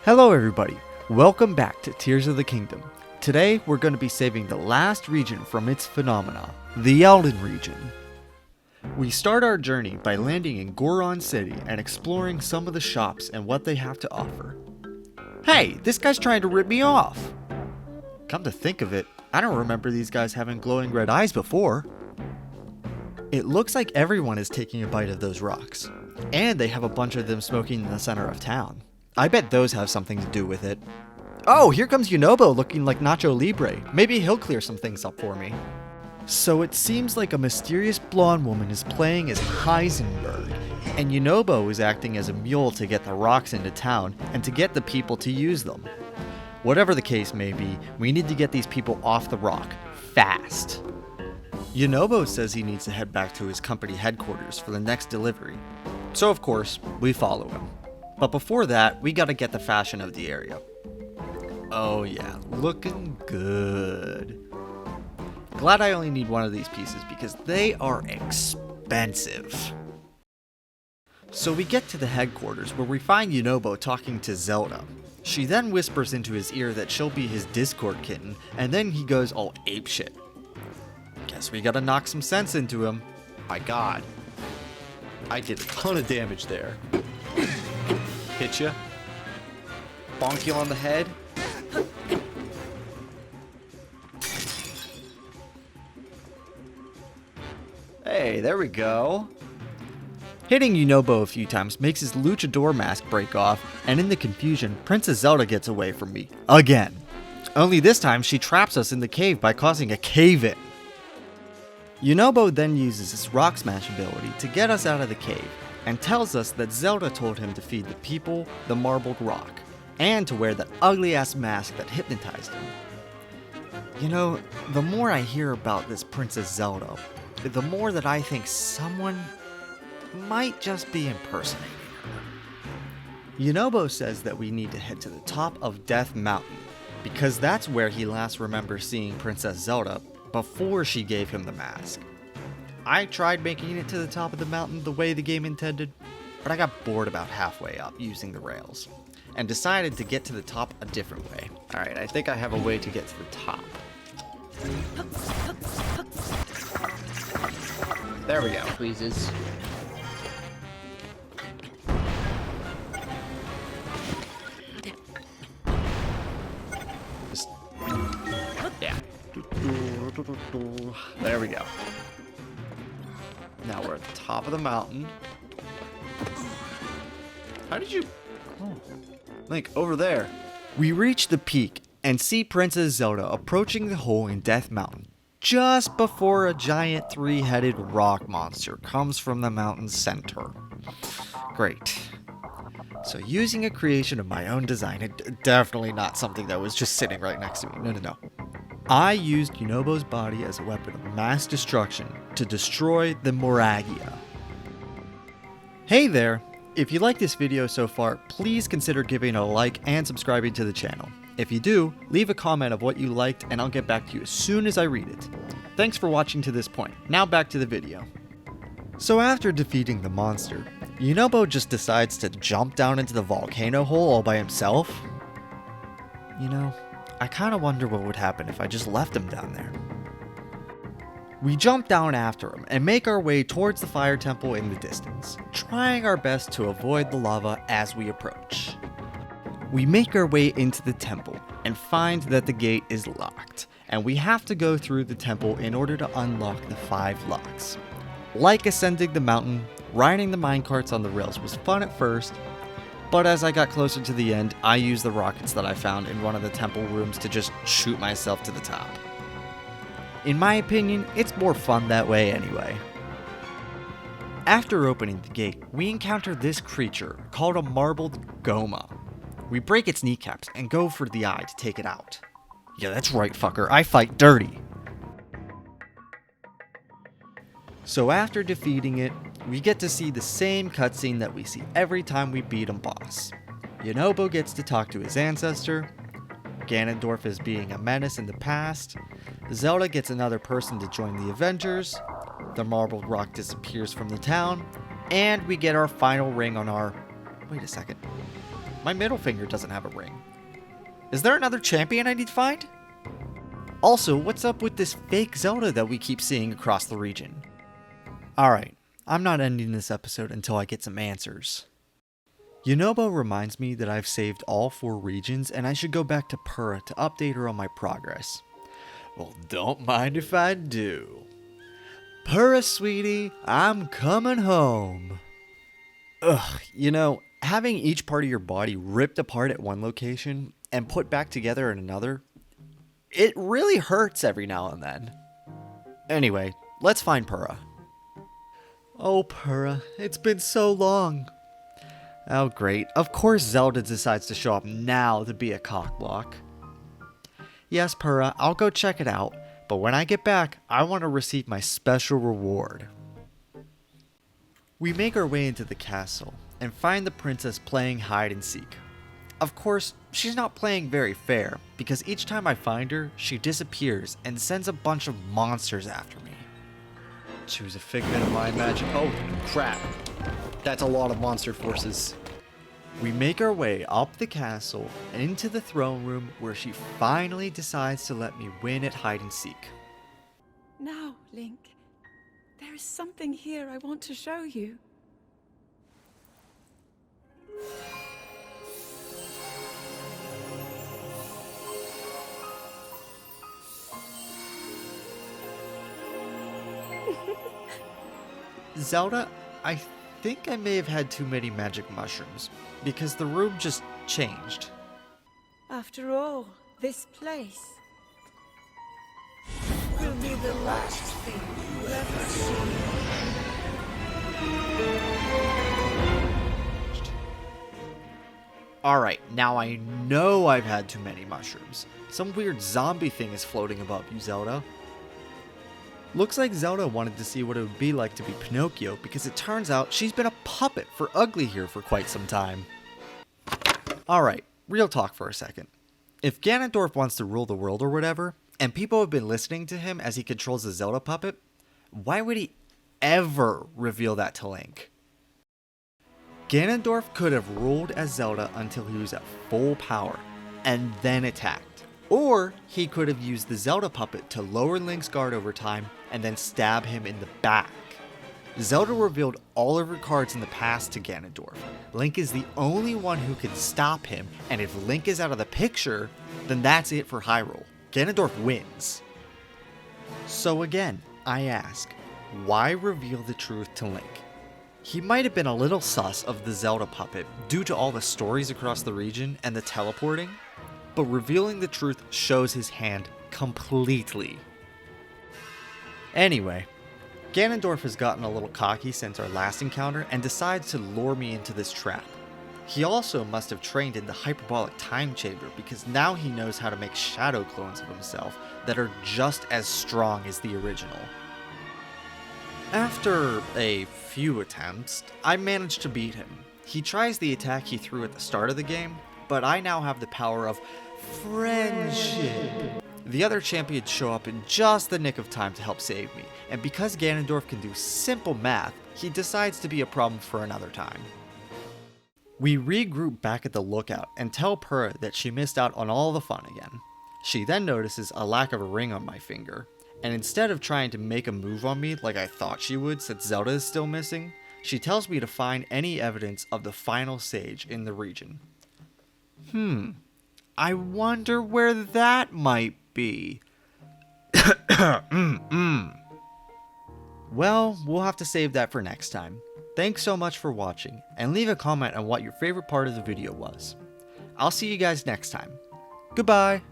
Hello everybody, welcome back to Tears of the Kingdom. Today we're going to be saving the last region from its phenomena, the Elden region. We start our journey by landing in Goron City and exploring some of the shops and what they have to offer. Hey, this guy's trying to rip me off! Come to think of it, I don't remember these guys having glowing red eyes before. It looks like everyone is taking a bite of those rocks, and they have a bunch of them smoking in the center of town. I bet those have something to do with it. Oh, here comes Yunobo looking like Nacho Libre. Maybe he'll clear some things up for me. So it seems like a mysterious blonde woman is playing as Heisenberg, and Yunobo is acting as a mule to get the rocks into town and to get the people to use them. Whatever the case may be, we need to get these people off the rock, fast. Yunobo says he needs to head back to his company headquarters for the next delivery. So of course, we follow him. But before that, we gotta get the fashion of the area. Oh yeah, looking good. Glad I only need one of these pieces because they are expensive. So we get to the headquarters where we find Yunobo talking to Zelda. She then whispers into his ear that she'll be his Discord kitten, and then he goes all apeshit. Guess we gotta knock some sense into him. My god. I did a ton of damage there. Hit ya. Bonk you on the head. Hey, there we go. Hitting Yunobo a few times makes his luchador mask break off, and in the confusion, Princess Zelda gets away from me. Again. Only this time she traps us in the cave by causing a cave-in. Yunobo then uses his rock smash ability to get us out of the cave, and tells us that Zelda told him to feed the people the marbled rock, and to wear that ugly-ass mask that hypnotized him. You know, the more I hear about this Princess Zelda, the more that I think someone might just be impersonating her. Yunobo says that we need to head to the top of Death Mountain, because that's where he last remembers seeing Princess Zelda before she gave him the mask. I tried making it to the top of the mountain the way the game intended, but I got bored about halfway up using the rails, and decided to get to the top a different way. Alright, I think I have a way to get to the top. There we go. Tweezes. Just, yeah. There we go. Now we're at the top of the mountain. How did you... Oh. Link, over there. We reach the peak and see Princess Zelda approaching the hole in Death Mountain just before a giant three-headed rock monster comes from the mountain's center. Great. So using a creation of my own design, definitely not something that was just sitting right next to me. No. I used Yunobo's body as a weapon of mass destruction to destroy the Moragia. Hey there! If you like this video so far, please consider giving a like and subscribing to the channel. If you do, leave a comment of what you liked and I'll get back to you as soon as I read it. Thanks for watching to this point. Now back to the video. So after defeating the monster, Yunobo just decides to jump down into the volcano hole all by himself. You know, I kinda wonder what would happen if I just left him down there. We jump down after him and make our way towards the fire temple in the distance, trying our best to avoid the lava as we approach. We make our way into the temple and find that the gate is locked, and we have to go through the temple in order to unlock the 5 locks. Like ascending the mountain, riding the minecarts on the rails was fun at first, but as I got closer to the end, I used the rockets that I found in one of the temple rooms to just shoot myself to the top. In my opinion, it's more fun that way anyway. After opening the gate, we encounter this creature called a marbled Goma. We break its kneecaps and go for the eye to take it out. Yeah, that's right, fucker, I fight dirty. So after defeating it, we get to see the same cutscene that we see every time we beat a boss. Yunobo gets to talk to his ancestor, Ganondorf is being a menace in the past, Zelda gets another person to join the Avengers, the marbled rock disappears from the town, and we get our final ring on our... Wait a second. My middle finger doesn't have a ring. Is there another champion I need to find? Also, what's up with this fake Zelda that we keep seeing across the region? Alright, I'm not ending this episode until I get some answers. Yunobo reminds me that I've saved all 4 regions and I should go back to Pura to update her on my progress. Well, don't mind if I do. Pura, sweetie, I'm coming home. Ugh, you know, having each part of your body ripped apart at one location and put back together in another, it really hurts every now and then. Anyway, let's find Pura. Oh, Pura, it's been so long. Oh, great. Of course Zelda decides to show up now to be a cockblock. Yes, Pura, I'll go check it out, but when I get back, I want to receive my special reward. We make our way into the castle and find the princess playing hide and seek. Of course, she's not playing very fair, because each time I find her, she disappears and sends a bunch of monsters after me. She was a figment of my magic. Oh, crap. That's a lot of monster forces. We make our way up the castle and into the throne room where she finally decides to let me win at hide and seek. Now, Link, there is something here I want to show you. Zelda, I think I may have had too many magic mushrooms, because the room just changed. After all, this place will be the last thing you ever see. Alright, now I know I've had too many mushrooms. Some weird zombie thing is floating above you, Zelda. Looks like Zelda wanted to see what it would be like to be Pinocchio, because it turns out she's been a puppet for Ugly here for quite some time. Alright, real talk for a second. If Ganondorf wants to rule the world or whatever, and people have been listening to him as he controls the Zelda puppet, why would he ever reveal that to Link? Ganondorf could have ruled as Zelda until he was at full power, and then attacked. Or he could have used the Zelda puppet to lower Link's guard over time and then stab him in the back. Zelda revealed all of her cards in the past to Ganondorf. Link is the only one who can stop him, and if Link is out of the picture, then that's it for Hyrule. Ganondorf wins. So again, I ask, why reveal the truth to Link? He might have been a little sus of the Zelda puppet due to all the stories across the region and the teleporting, but revealing the truth shows his hand completely. Anyway, Ganondorf has gotten a little cocky since our last encounter and decides to lure me into this trap. He also must have trained in the hyperbolic time chamber, because now he knows how to make shadow clones of himself that are just as strong as the original. After a few attempts, I managed to beat him. He tries the attack he threw at the start of the game, but I now have the power of friendship. The other champions show up in just the nick of time to help save me, and because Ganondorf can do simple math, he decides to be a problem for another time. We regroup back at the lookout and tell Pura that she missed out on all the fun again. She then notices a lack of a ring on my finger, and instead of trying to make a move on me like I thought she would since Zelda is still missing, she tells me to find any evidence of the final sage in the region. I wonder where that might be. Well, we'll have to save that for next time. Thanks so much for watching, and leave a comment on what your favorite part of the video was. I'll see you guys next time. Goodbye!